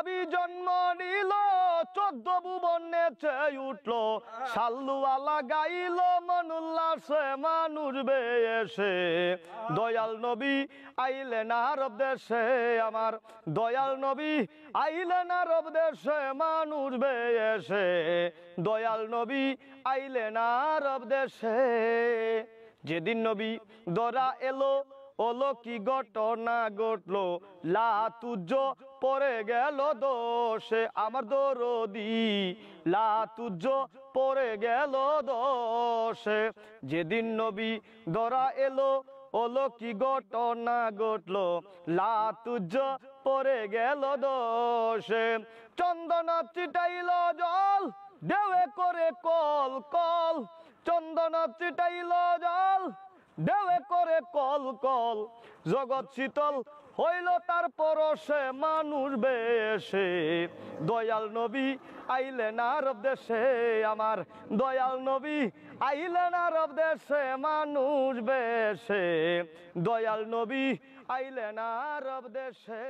নবী জন্ম নিল 14 ভুবন নেচে উঠলো সাল্লু আলা গাইল মন উল্লাসে মানুষ বেয়েছে দয়াল নবী আইলেন আরব দেশে আমার দয়াল নবী আইলেন আরব দেশে মানুষ বেয়েছে দয়াল নবী আইলেন আরব দেশে যেদিন নবী ধরা এলো ওলো কি ঘটনা ঘটলো লাতুজ্জ পড়ে গেল দোষে আমার দরদি লাতুজ্জ পড়ে গেল দোষে যেদিন নবী ধরা এলো ওলো কি ঘটনা ঘটলো লাতুজ্জ পড়ে গেল দোষে চন্দন চিটাইল জল দেওয়ে করে কল কল চন্দন চিটাইল জল দেওয়ে করে কল কল জগৎ শীতল হইল তার পরশে মানুষ বেশে দয়াল নবী আইলেন আরব দেশে আমার দয়াল নবী আইলেন আরব দেশে মানুষ বেশে দয়াল নবী আইলেন আরব দেশে।